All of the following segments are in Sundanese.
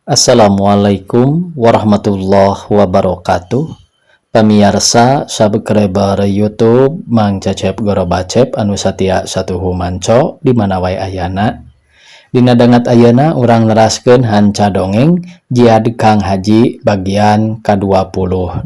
Assalamualaikum warahmatullahi wabarakatuh. Pemirsa subscriber YouTube Mang Cecep Goro Bacep anu satia satuhu manco di mana wae ayana. Dina dangat ayana urang neraskeun hanca dongeng Jiad Kang Haji bagian ke-22.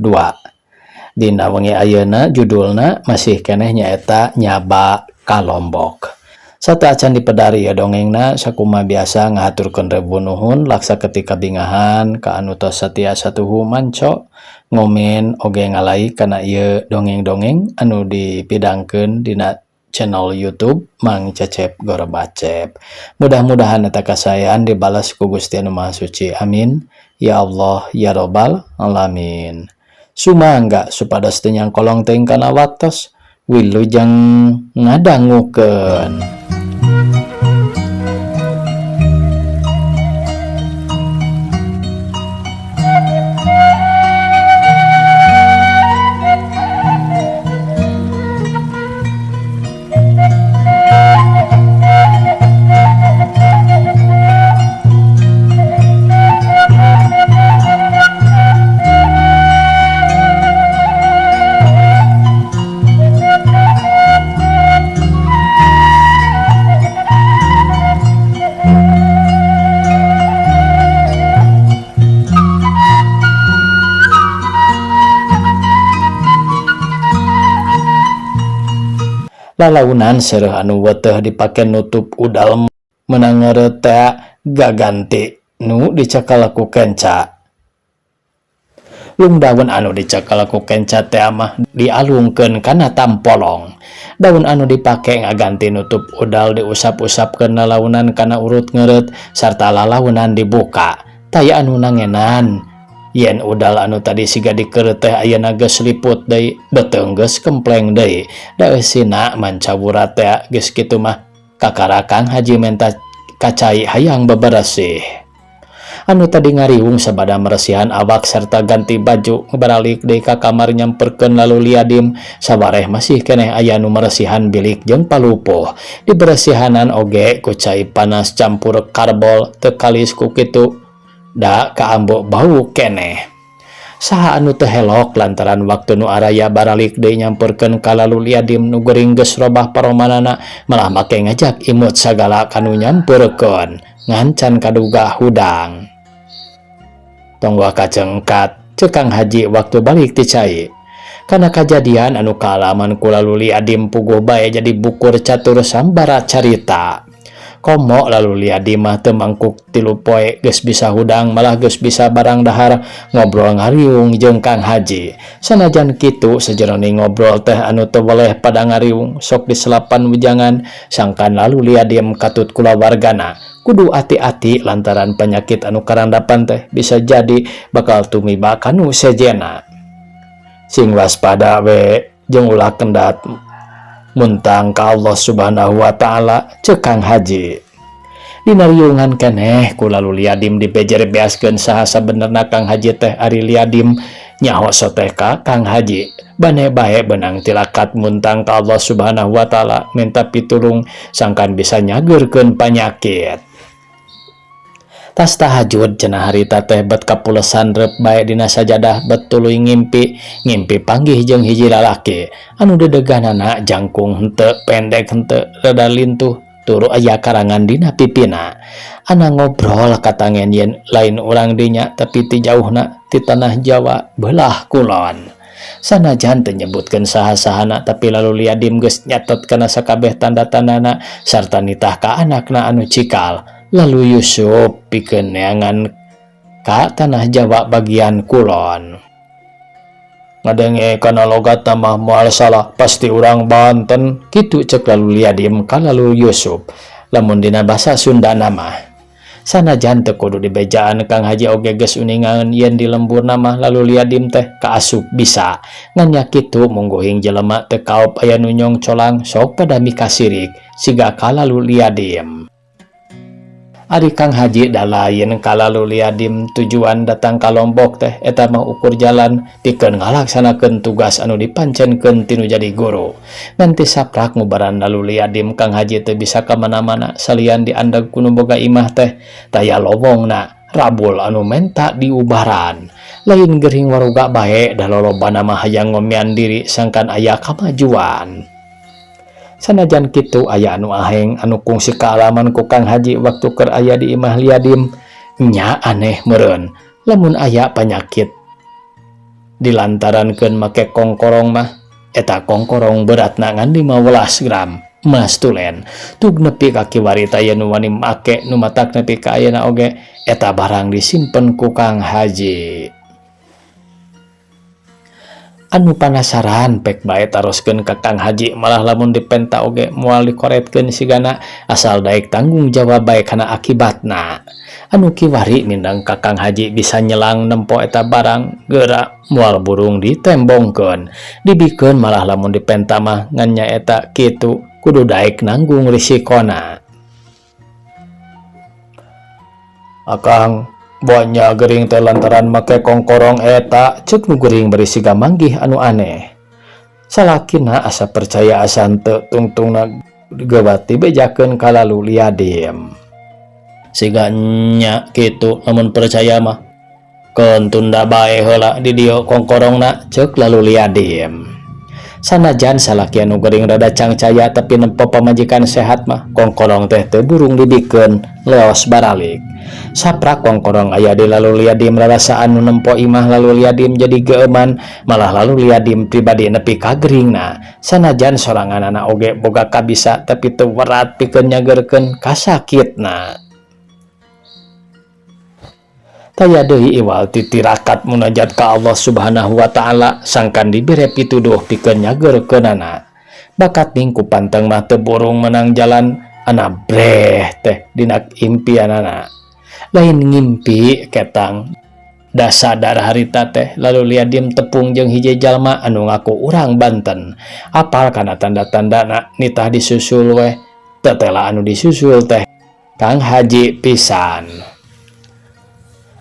Dina wengi ayeuna judulna masih keneh nyaeta Nyaba ka Lombok. Satu acan dipedari ya dongengna sakuma biasa ngahaturkeun rebu nuhun laksa ketika bingahan ka anu tos satia satuhu manco ngomen oge ngalai kana ieu dongeng-dongeng anu dipidangkeun dina channel YouTube Mang Cecep Goro Bacep. Mudah-mudahan eta kasayan dibalas ku Gusti Anu Maha Suci. Amin. Ya Allah ya Rabbal alamin. Sumangga supados teu nyangkolong teuing kana waktos wilujeng ngadangukeun. Lalaunan sereh anu weteh dipake nutup udal meunang teh gaganti nu dicekal ku kenca. Lung daun anu dicekal ku kenca teh mah dialungkeun kana tampolong. Daun anu dipake ngaganti nutup udal diusap-usapkeun lalaunan kana urut ngeureut sarta lalaunan dibuka. Taya anu nangenan yen udal anu tadi siga dikeureut teh ayeuna geus liput deui beuteung geus kempleng deui da eusina mancabura teh geus kitu mah kakara Kang Haji menta kacai hayang beberesih. Anu tadi ngariung sabada meresihan awak sarta ganti baju baralik deui ka kamar nyamperkeun lalu liadim sabareh masih keneh aya nu meresihan bilik jeung palupuh. Diberesihanan oge ku cai panas campur karbol teu kalis ku kitu da kaambo bau keneh. Saha anu teu helok lantaran waktu nu araya baralik deui nyamperkeun ka lalu liadim nu geuring geus robah paromanana malah make ngajak imut sagala kanu nyamperkeun ngancan kaduga hudang. Tonggo kacengkat ceuk Kang Haji waktu balik ti cai. Kana kajadian anu kaalaman ku lalu liadim puguh bae jadi bukur catur sambara carita. Komo lalu liadim mah teu mangkuk 3 poe geus bisa hudang malah geus bisa barang dahar ngobrol ngariung jeung Kang Haji. Sanajan kitu sajeroning ngobrol teh anu teu boleh pada ngariung sok diselapan wijangan sangkan lalu liadim katut kulawargana kudu ati-ati lantaran penyakit anu karandapan teh bisa jadi bakal tumiba kanu sejena. Sing waspada we jeung ulah kendat muntang ka Allah Subhanahu wa taala ceuk Kang Haji. Dina riungan keneh ku lalu liadim dibejer beaskeun saha sabenerna Kang Haji teh ari liadim nyaho teh ka Kang Haji. Bane bae benang tilakat muntang ka Allah Subhanahu wa taala minta pitulung sangkan bisa nyageurkeun panyakit. Tas tahajud cenah harita teh bet kapulesan reup bae dina sajadah bet tuluy ngimpi panggih jeung hiji lalaki anu dedeganana jangkung henteu pendek henteu rada lintuh turu aya karangan dina pipina. Ana ngobrol katangen yen lain urang dinya tapi ti jauhna ti tanah Jawa beulah kulon. Sanajan teu nyebutkeun saha-sahana tapi lalu liadim geus nyatet kana sakabeh tanda-tandana sarta nitah ka anakna anu cikal. Lalu Yusuf pikeun neangan ka tanah Jawa bagian kulon. Ngadenge kana logatna mah moal salah pasti urang Banten kitu ceuk lalu liadim ka lalu Yusuf. Lamun dina basa Sunda mah sanajan teu kudu dibejaan Kang Haji oge geus uningaeun yen di lemburna mah lalu liadim teh kaasup bisa. Ngan nya kitu mungguhing jelema teu kaop aya nu nyong colang sok pada mika sirik siga ka lalu liadim. Ari Kang Haji da lain ka lalu liadim tujuan datang ka Lombok teh eta mah ukur jalan pikeun ngalaksanakeun tugas anu dipancenkeun ti nu jadi guru. Nanti saprak ngubaran lalu liadim Kang Haji teu bisa ka mana-mana salian diandeg ku nu boga imah teh taya lowongna Rabul anu menta diubaran lain gering waruga bae da lolobana mah hayang ngomean diri sangkan aya kamajuan. Sanajan kitu aya anu aheng anu kungsi kaalaman ku Kang Haji waktu keur aya di imah Liadim, nya aneh meureun lamun aya panyakit dilantarankeun make kongkorong mah eta kongkorong beratna ngan 15 gram emas tulen tug nepi ka kiwari taya nu wani make nu matak nepi ka ayeuna oge eta barang disimpen ku Kang Haji. Anu panasaran pek bae taroskeun ka Kang Haji, malah lamun dipenta oge moal dikoretkeun sigana asal daek tanggung jawab bae kana akibatna. Anu kiwari mindang ka Kang Haji bisa nyelang nempo eta barang geura moal burung ditembongkeun dibikeun, malah lamun dipenta mah ngan nya eta kitu kudu daek nanggung risikona. Akang bonya gering teh lantaran make kongkorong eta, ceuk nu gering berisi gamanggih anu aneh. Salakina asa percaya asa henteu tungtungna gewati bejakeun ka lalu Liadim. Siga nya kitu lamun percaya mah keun tunda bae heula di dieu kongkorongna, ceuk lalu Liadim. Sanajan salaki anu gering rada cangcaya tapi nempo pamajikan sehat mah kongkorong teh teu burung dibikeun leos baralik. Saprak kongkorong aya di lalu Liadim rarasaan nu nempo imah lalu Liadim jadi geuman, malah lalu Liadim pribadi nepi ka geringna. Sanajan soranganana oge boga kabisa tapi teu werat pikeun nyageurkeun kasakitna. Taya deui iwal titirakat munajat ka Allah Subhanahu wa Ta'ala sangkan dibere pituduh pikeun nyageurkeunana. Bakat ning ku panteng mah teu burung menang jalan ana breh teh dina impianana. Lain ngimpi ketang da sadar harita teh lalu Liadim tepung jeung hiji jalma anu ngaku urang Banten. Apal kana tanda-tandana nitah disusul weh tetela anu disusul teh Kang Haji pisan.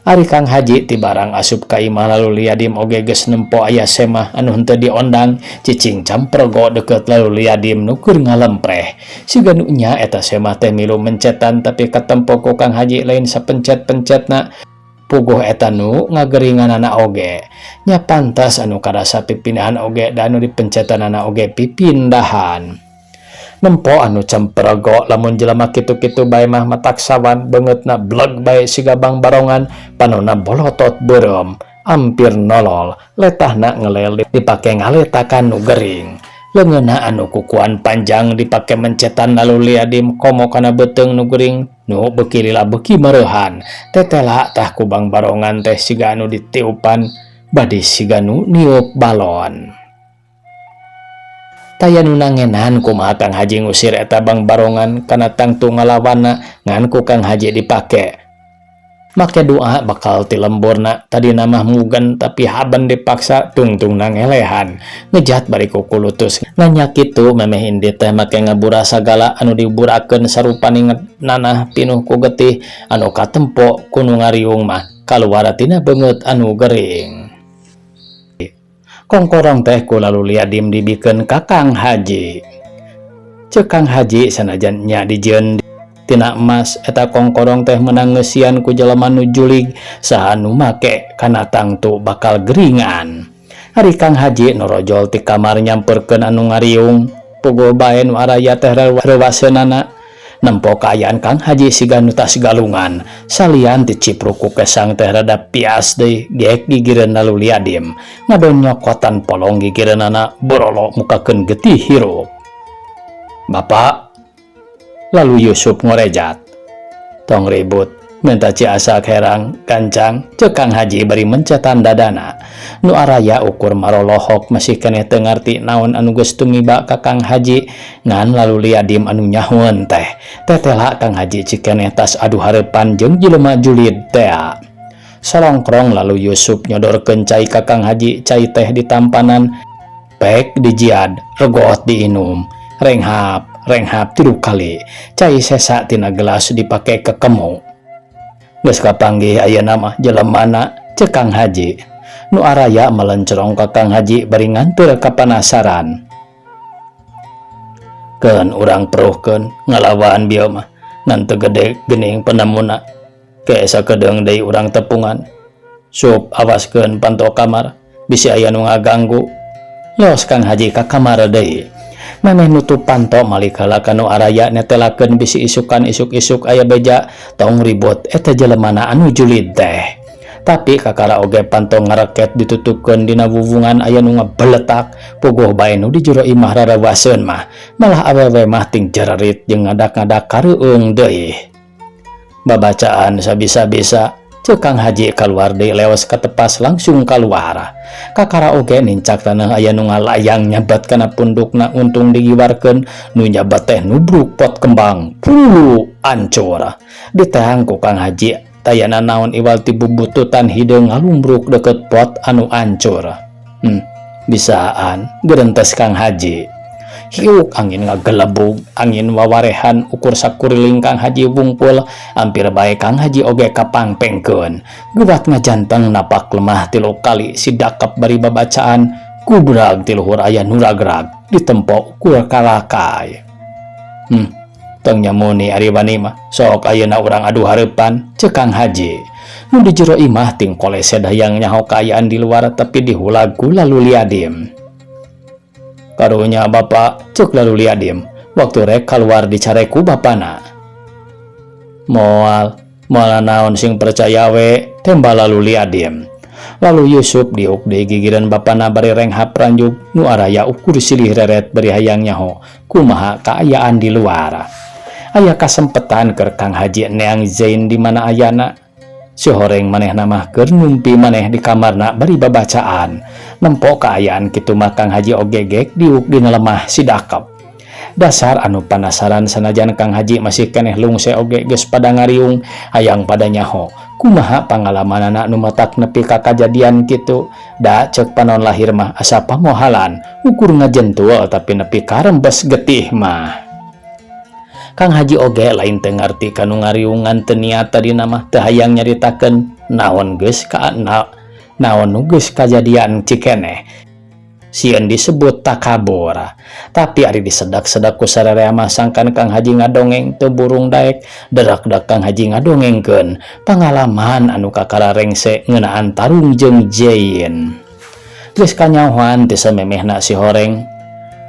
Ari Kang Haji ti barang asup ka imah lalu Liadim oge geus nempo aya semah anu henteu diondang cicing campergo deukeut lalu Liadim nu keur ngalempreh. Siga nu nya eta semah teh milu mencetan tapi katempo ku Kang Haji lain sapencet-pencetna puguh eta nu ngageringanana oge. Nya pantas anu karasa pipindahan oge da anu dipencetanana oge pipindahan. Nempo anu campergo lamun jelema kitu-kitu bae mah mataksawan beungeutna bleg bae siga Bang Barongan panonna bolotot beureum ampir nolol letahna ngelel dipake ngaletakan nu gering. Leungeunna anu kukuan panjang dipake mencetan lalu Liadim komo kana beuteung nu gering nu beuki lila beuki mereuhan. Tetela tah ku Bang Barongan teh siga anu ditiupan bade siga nu niup balon. Taya nu nangenan kumaha Kang Haji ngusir eta Bang Barongan kana tangtu ngalawanna ngan ku Kang Haji dipake. Make doa bakal ti lemburna tadi namah mugen tapi haban dipaksa tungtungna ngelehan. Ngejat bari ku kulutus nanya kitu memeh indi teh make ngabura sagala anu diburakeun sarupani nanah pinuh ku getih anu katempo ku nu ngariung mah kaluar tina beungeut anu gering. Kongkorong teh ku lalu Liadim dibikeun ka Kang Haji. Ceuk Kang Haji sanajan nya dijieun tina emas eta kongkorong teh meunang ngeusian ku jelema nu julig saha nu make kana tangtu bakal geringan. Ari Kang Haji norojol ti kamar nyamperkeun anu ngariung puguh bae nu araya teh reuwaseunana. Nempo kaayaan Kang Haji siga nu tas galungan salian ti cipruk ku kesang teh rada pias deui geek gigireun lalu Liadim ngadon nyokotan polong gigireunana borolo mukakeun getih hirup. Bapak, lalu Yusuf ngorejat, tong ribut minta ciasa herang kancang. Ceuk Kang Haji bari mencetan dadana nu araya ukur marolohok masih keneh teu ngarti naon anu geus tumiba ka Kang Haji ngan lalu Liadim anu nyahoeun teh tetela Kang Haji cikeneh tas adu hareupan jeung jelema julid teh. Salongkrong lalu Yusuf nyodorkeun cai ka Kang Haji, cai teh ditampanan pek dijiad regot diinum renghap 3 kali. Cai sesa tina gelas dipake kekemu. Geus kapanggih ayeuna mah jelemana, ceuk Kang Haji. Nu araya melencerong ka Kang Haji bari nganteur kapanasaran. Keun urang peruhkeun ngalawan bieu mah ngan teu gede geuning penemuna. keesa kedeng deui urang tepungan. Sup awaskeun panto kamar, bisi aya nu ngaganggu. Los Kang Haji ka kamar deui. Maneh nutup panto malikala kanu araya netelakeun bisi isukan isuk-isuk aya beja tong ribut eta jelemana anu julid teh. Tapi kakara oge panto ngareket ditutupkeun dina wuvungan aya nu ngabeletak puguh bae nu di jero imah rarawaseun mah malah awewe mah ting jererit jeung ngadak-ngadak kareueung deui. Babacaan sabisa-bisa ceuk Kang Haji kaluar deui leos katepas langsung kaluar. Kakara oge nincak taneuh aya nu ngalayang nyabat kana pundukna untung digiwarkeun nu nyabat teh nubruk pot kembang pulu ancur. Ditehang ku Kang Haji tayana naon iwal ti bubututan hideung ngalumbruk deket pot anu ancur. Bisaan gerentes Kang Haji. Hiuk angin ngagelebug, angin wawarehan ukur sakuriling Kang Haji wungkul, hampir bae Kang Haji oge kapangpengkeun. Gubat ngajanteng napak lemah 3 kali sidakep bari babacaan, kubrag ti luhur aya nu ragrag ditempo ukur kalakai. Tong nyamuni ari bani mah, sok ayeuna urang adu hareupan, ceuk Kang Haji. Nu di jero imah ting kolese dayang nyaho kaayaan di luar tapi dihulag ku lalu liadim. Karunya bapak, cek lalu liadim, waktu rek keluar dicareku bapana. Moal naon sing percaya we, tembal lalu liadim. Lalu Yusuf diuk di gigiran bapana bari renghap ranjuk, nu araya ukur silih reret bari hayang nyaho, kumaha kaayaan di luar. Aya kasempetan keur Kang Haji neang Zain di mana ayana. Si horeng maneh namah keur numpi maneh di kamarna bari babacaan. Nempok kaayaan kitu mah Kang Haji ogegek diuk dina lemah sidakep. Dasar anu panasaran sanajan Kang Haji masih keneh lungse oge geus pada ngariung hayang pada nyaho. Kumaha pangalamanana nu matak nepi ka kajadian kitu? Da ceuk panon lahir mah asa pamohalan, ukur ngajentul tapi nepi ka rembes getih mah. Kang Haji oge lain teu ngarti kanu ngariungan teu niat tadina mah teu hayang nyaritakeun naon geus naon nu geus kajadian cikeneh. Sieun disebut takabur. Tapi ari disedak-sedak ku sararea mah sangkan Kang Haji ngadongeng teu burung daek, derak-derak Kang Haji ngadongengkeun pangalaman anu kakara rengse ngeunaan tarung jeung Jain. Geus kanyahoan teu samemehna si horeng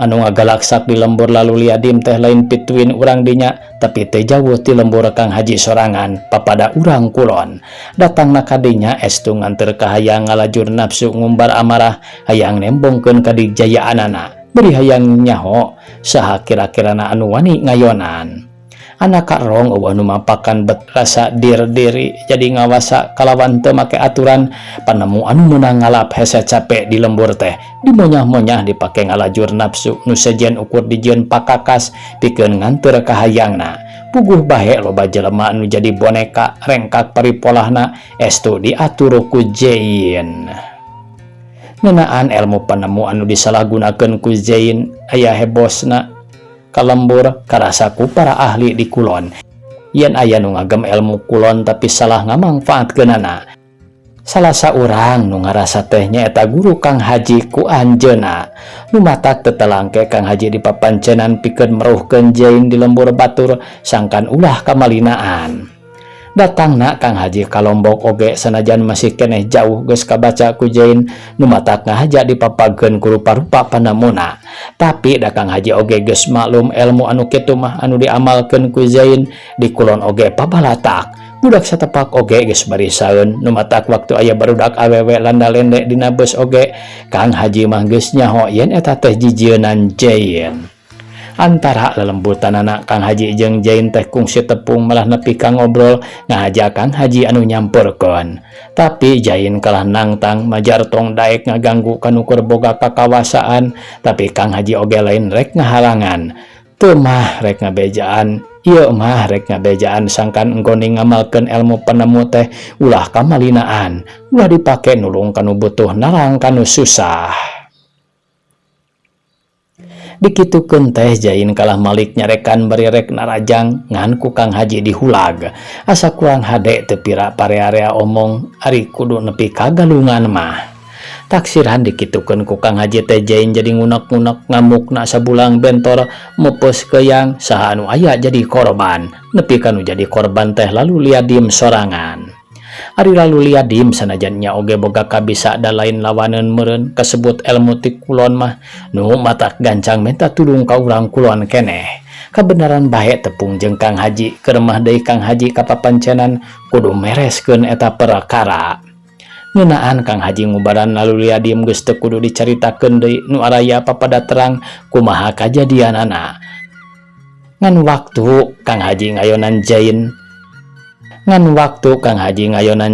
anu ngagalaksak di lembur lalu liadim teh lain pituin urang dinya tapi teh jauh ti lembur Kang Haji sorangan papada urang kulon. Datangna kadinya estu nganter ka hayang ngalajur nafsu ngumbar amarah hayang nembongkeun ka dijayaanana beri hayang nyaho saha kira-kirana anu wani ngayonan. Anak karong eueuh nu mapakan bet rasa diri jadi ngawasa kalawan teu make aturan panemu anu meunang ngalap hese capek di lembur teh dimonyah-monyah dipake ngalajur nafsu nu sejen ukur dijieun pakakas pikeun nganteur ka hayangna. Puguh bae loba jelema anu jadi boneka rengkak paripolahna estu diatur ku Jain. Ngeunaan ilmu panemu anu disalahgunakeun ku Jain aya hebosna kalembur karasaku para ahli di kulon. Yen aya nu ngagem ilmu kulon tapi salah ngamangfaatkeunana. Salah saurang nu ngarasa teh nyaeta guru Kang Haji ku anjeunna. Nu matak teu telangke Kang Haji dipapancenan pikeun meruhkeun Jain di lembur batur sangkan ulah kamalinaan. Datangna Kang Haji ka Lombok oge sanajan masih keneh jauh geus kabaca ku Jain nu matak ngahaja dipapagkeun ku rupa-rupa panamuna. Tapi da Kang Haji oge geus maklum ilmu anu kitu mah anu diamalkeun ku Zain di kulon oge pabalatak. Budak satepak oge geus barisaeun nu matak waktu aya barudak awewe landa-lende dina beus oge Kang Haji mah geus nyaho yen eta teh jijieunnan Jain. Antara lelembutanana Kang Haji jeung Jain teh kungsi tepung malah nepi ka ngobrol ngahaja Kang Haji anu nyampurkeun. Tapi Jain kalah nangtang majar tong daek ngaganggu kanu keur boga kakawasaan, tapi Kang Haji oge lain rek ngahalangan. Teu mah rek ngabejaan, ieu mah rek ngabejaan sangkan engkoni ngamalkeun ilmu panemu teh ulah kamalinaan, ulah dipake nulung kanu butuh narang kanu susah. Dikitukeun teh Jain kalah malik nyarekan bari rek narajang ngan ku Kang Haji dihulag. Asa kurang hade teu pira parearea omong ari kudu nepi ka galungan mah. Taksiran dikitukeun ku Kang Haji teh Jain jadi ngunek-ngunek ngamukna sabulang bentor mepes keuyang saha anu aya jadi korban nepi kanu jadi korban teh lalu liat diem sorangan. Ari lalu liat diem sanajan nya oge boga kabisa da lain lawaneun meureun kasebut ilmu ti kulon mah nu matak gancang minta tulung ka urang kulon keneh. Kebenaran bae tepung jeung Kang Haji keur mah deui Kang Haji kapapancenan kudu mereskeun eta perkara. Ngeunaan Kang Haji ngubaran lalu liat diem geus teu kudu dicaritakeun deui nu araya papada terang kumaha kajadianana. Ngan waktu Kang Haji ngayonan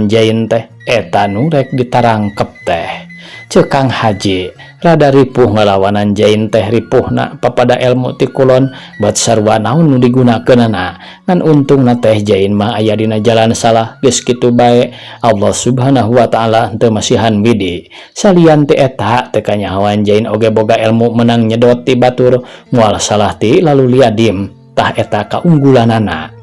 Jain teh eta nu rek ditarangkep teh. Ceuk Kang Haji rada ripuh ngalawanan Jain teh ripuhna papada ilmu ti kulon bat sarua naon nu digunakeunana. Ngan untungna teh Jain mah aya dina jalan salah geus kitu bae Allah Subhanahu wa taala teu masihan widi. Salian ti eta teu kanyahoan Jain oge boga ilmu menang nyedot ti batur moal salah ti lalu liat diem tah eta kaunggulanana.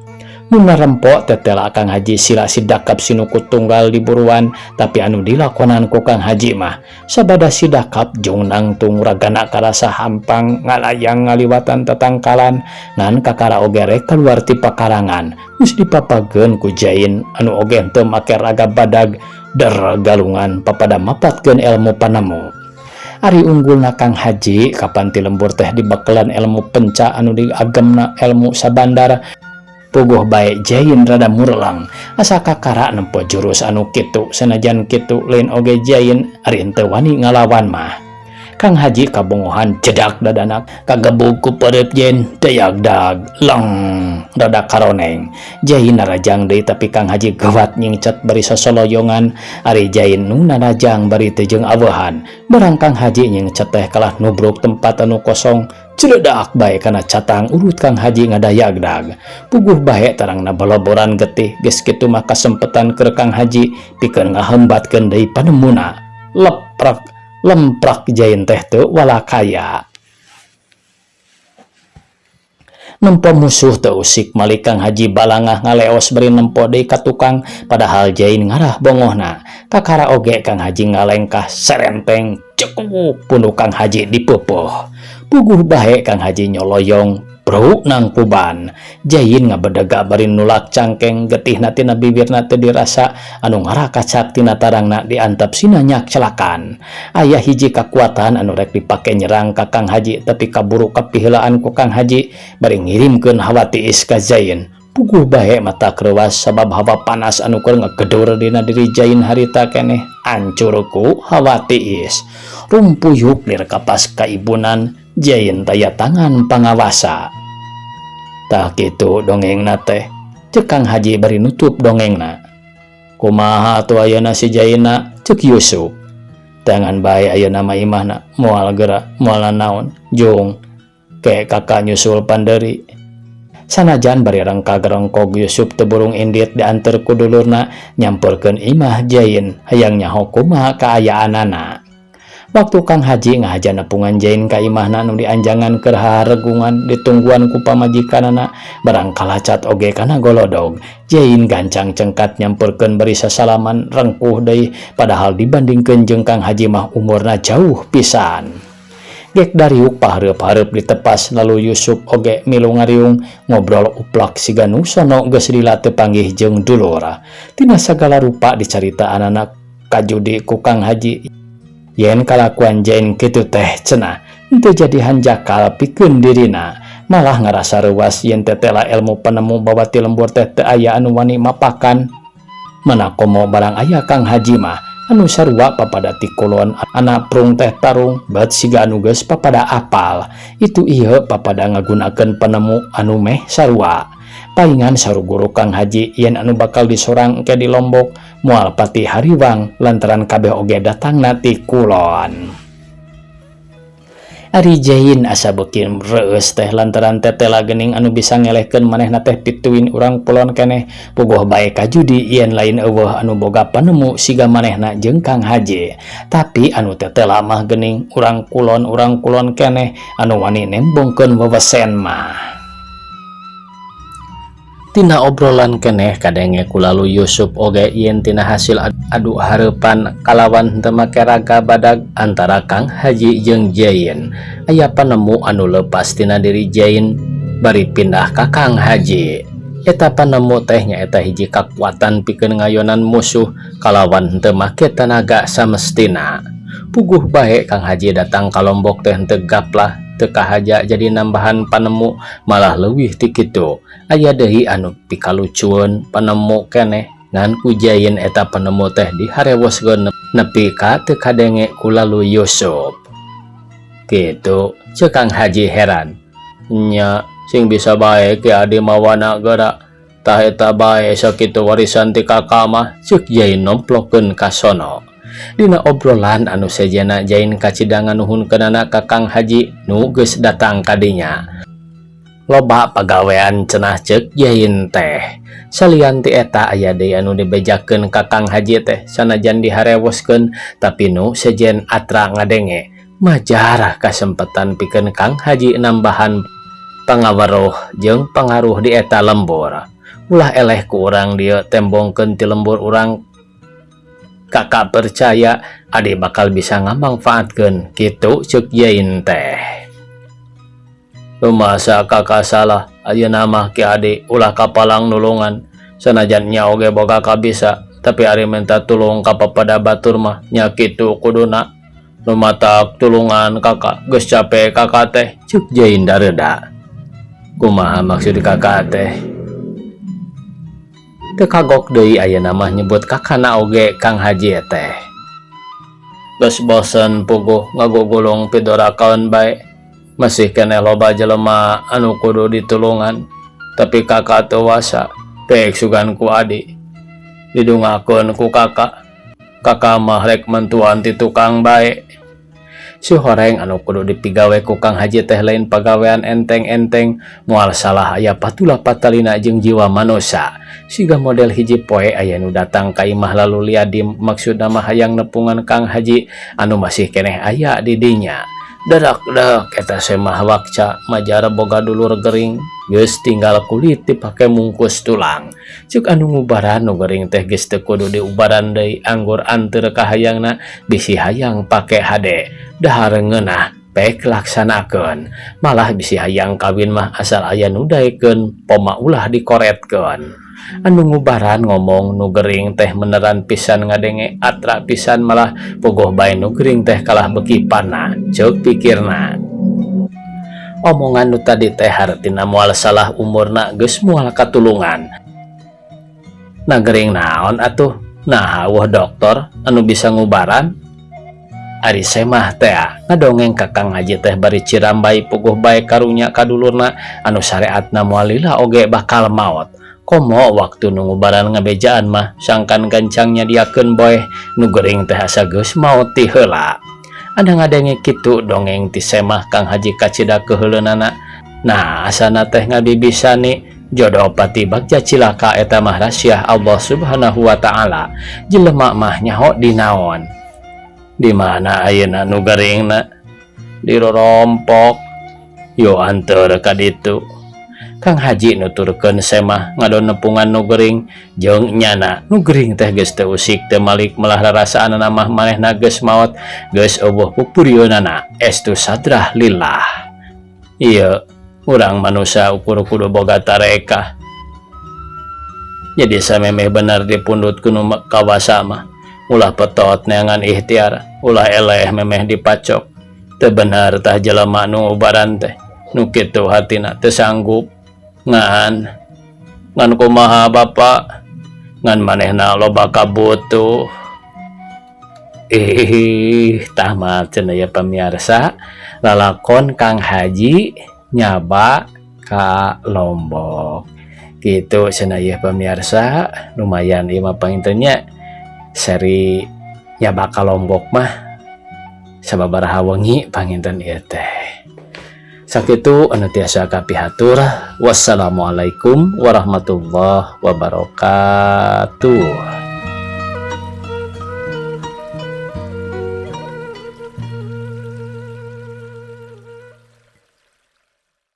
Mun narempok tetela Kang Haji sila sidakap sinukut tunggal di buruan tapi anu dilakonan ku Kang Haji mah sabada sidakap jeung nangtung ragana karasa hampang ngalayang ngaliwatan tatangkalan ngan kakara oge rek kaluar ti pakarangan geus dipapageun ku Jain anu oge teu make raga badag der galungan papada mapatkeun ilmu panemu. Ari unggulna Kang Haji kapan ti lembur teh dibakelan ilmu penca anu diagemna ilmu sabandar puguh bae Jain rada murlang asa kakara nempo jurus anu kitu sanajan kitu lain oge Jain ari henteu wani ngalawan mah. Kang Haji kabongohan jedak dadanak kagebug ku pereup Jain dayagdag leng rada karoneng. Jain narajang deui tapi Kang Haji gawat nyingcet bari sosoloyongan ari Jain nu narajang bari teu jeung aweuhan. Barang Kang Haji nyingcet teh kalah nubruk tempat anu kosong celedak bae kana catang urut Kang Haji ngadayagdag. Puguh bae tarangna baloboran getih geus kitu mah kasempetan keur Kang Haji pikeun ngahembatkeun deui panemuna. Lemprak Jain teh teu walakaya. Nempo musuh teu usik malik Kang Haji balangah ngaleos beri nempo deui ka tukang padahal Jain ngarah bongohna. Kakara oge Kang Haji ngalengkah serenteng cekuk punu Kang Haji dipeupuh. Puguh bae Kang Haji nyoloyong bro nang puban. Jain ngabedega bari nulak cangkeng getihna tina bibirna teu dirasa anu ngarakacak tina tarangna diantep sinanyak celakan. Aya hiji kakuatan anu rek dipake nyerang ka Kang Haji tapi kaburu kapiheulaan ku Kang Haji bari ngirimkeun hawa tiis ka Jain. Puguh bae mata kreuwas sabab hawa panas anu keur ngagedur dina diri Jain harita keneh ancur ku hawa tiis. Rumpuyuk lir kapas kaibunan Jain taya tangan pangawasa. Tah kitu dongengna teh. Ceuk Kang Haji bari nutup dongengna. Kumaha atuh ayeuna si Jainna ceuk Yusuf. Tangan bae ayeuna mah imahna moal geura moal naon jung ke kakak nyusul panderi. Sanajan bari rangka gerengkog Yusuf teu burung indit dianter ku dulurna nyamperkeun imah Jain hayang nyaho kumaha kaayaanana. Waktu Kang Haji ngahaja nepungan Jain ka imahna nu dianjangan keur haregungan ditungguan ku pamajikanana barang kalacat oge kana golodog. Jain gancang cengkat nyamperkeun bari sasalaman rengkuh deui padahal dibandingkeun jeung Kang Haji mah umurna jauh pisan. Gek dariuk pahareup-hareup ditepas lalu Yusuf oge milu ngariung ngobrol uplak siga nu sono geus lila teu panggih jeung dulur. Tina sagala rupa dicaritaanana kajudi ku Kang Haji. Yen kalakuan Jain kitu teh cenah henteu jadi hanjakal pikeun dirina malah ngarasa reuas yen tetela ilmu penemu bawa ti lembur teh teu aya anu wani mapakan. Manakomo barang aya Kang Haji mah anu sarua papada ti kulon anak prung teh tarung bat siga anu geus papada apal itu ieu papada ngagunakeun penemu anu meh sarua. Paingan saruguru Kang Haji yen anu bakal disorang ke di Lombok moal pati hariwang lantaran kabeh oge datangna ti kulon. Ari Jain asa beuki reueus teh lantaran tetela geuning anu bisa ngelehkeun manehna teh pituin urang kulon keneh puguh bae kajudi yen lain eueuh anu boga panemu siga manehna jeung Kang Haji. Tapi anu tetela mah geuning urang kulon keneh anu wani nembongkeun wewesen mah. Tina obrolan keneh kadenge kulalu Yusuf oge yen tina hasil adu hareupan kalawan teu make raga badag antara Kang Haji jeung Jain. Aya panemu anu leupas tina diri Jain bari pindah ka Kang Haji. Eta panemu teh nyaeta hiji kakuatan pikeun ngayonan musuh kalawan teu make tenaga samestina. Puguh bae Kang Haji datang ka Lombok teh teu gaplah teu kahaja jadi nambahan panemu, malah leuwih ti kitu. Aya deui anu pikalucueun panemu keneh ngan ku Jain eta panemu teh diharewoskeun nepi ka teu kadenge kulalu Yusuf. Kitu ceuk Kang Haji heran. Nya sing bisa bae ki adi mawana geura tah eta bae sakitu warisan ti kakak mah, ceuk Jain nomplokkeun ka sono. Dina obrolan anu sejana Jain kacidangan nuhunkeunana ka Kang Haji nu geus datang ka dinya. Loba pagawean cenah ceuk Jain teh. Salian ti eta aya deui anu dibejakeun ka Kang Haji teh sanajan diharewoskeun tapi nu sejen atra ngadenge. Majarah kasempetan pikeun Kang Haji nambahan pangaweruh jeung pangaruh di eta lembur. Ulah eleh ku urang dieu tembongkeun ti lembur urang, kakak percaya ade bakal bisa ngamangfaatkeun kitu ceuk Jain teh. Lumasa kakak salah ayeuna mah ki ade ulah kapalang nulungan sanajan nya oge boga kabisa tapi ari minta tulung ka papada batur mah nya kitu kuduna. Lumatak tulungan kakak geus capek kakak teh, ceuk Jain dareuda. Kumaha maksud kakak teh? Teu kagok deui ayeuna mah nyebut kakana oge Kang Haji teh. Geus bosen puguh ngagugulung pidorakaun bae. Masih keneh loba jelema anu kudu ditulungan, tapi kakak teu wasa. Peek sugan ku adi. Didungakeun ku kakak. Kakak mah rek mentuan ti tukang bae. Si horeng anu kudu dipigawe ku Kang Haji teh lain pagawean enteng-enteng, moal salah aya patula patalina jeung jiwa manusia. Siga model hiji poe aya nu datang ka imah lalu liadim maksudna mah hayang nepungan Kang Haji anu masih keneh aya di dinya. Dadak-dak eta semah wakca majara boga dulur gering geus tinggal kulit dipake mungkus tulang. Ceuk anu ngubaran nu gering teh geus teu kudu diubaran deui anggur anteur kahayangna bisi hayang pake hade. Dahar ngeunah pek laksanakeun, malah bisi hayang kawin mah asal aya nu daekeun poma ulah dikoretkeun. Anu ngubaran ngomong nu gering teh meneran pisan ngadenge atra pisan malah puguh bae nu gering teh kalah beki panah, ceuk pikirna. Omongan nu tadi teh hartina moal salah umurna geus moal katulungan. Nah gering naon atuh? Nah wah dokter anu bisa ngubaran? Ari semah teh ngadongeng ka Kang Haji teh bari cirambai puguh bae karunya kadulurna anu syariatna moal lila oge bakal maot. Komo waktu nu ngubaran ngabejaan mah sangkan gancangnya diakeun boy nu gering teh asa geus maot ti heula. Ada ngadenge kitu dongeng ti semah Kang Haji kacida keheuleunnana. Nah asana teh ngabibisani jodoh pati bagja cilaka eta mah rahasia Allah Subhanahu wa taala. Jelema mah nyaho dinaon? Di mana ayeuna nu garingna? Di rorompok. Yo anteur ka ditu. Kang Haji nuturkeun semah ngadon nepungan nu gering jeung nyana nu gering teh geus teu usik teu malik melah rarasaanna mah manehna geus maot geus eueuh pupurieunana estu sadrah lillah. Ieu urang manusia ukur kudu boga tarekah. Jadi samemeh bener dipundut kudu kawasa mah ulah petot neangan ikhtiar, ulah eleh memeh dipacok. Teu bener tah jelema nu ubaran teh nu kitu hatina teu sanggup. Ngan kumaha Bapak? Ngan manehna loba kabutuh. Tamat cenah ya pamirsa, lalakon Kang Haji nyaba ka Lombok. Gitu cenah ya pamirsa, lumayan ieu mah pangintennya seri nyaba ka Lombok mah sababaraha wengi panginten ieu teh. Sakitu anu tiasa kapihatur. Wassalamualaikum warahmatullahi wabarakatuh.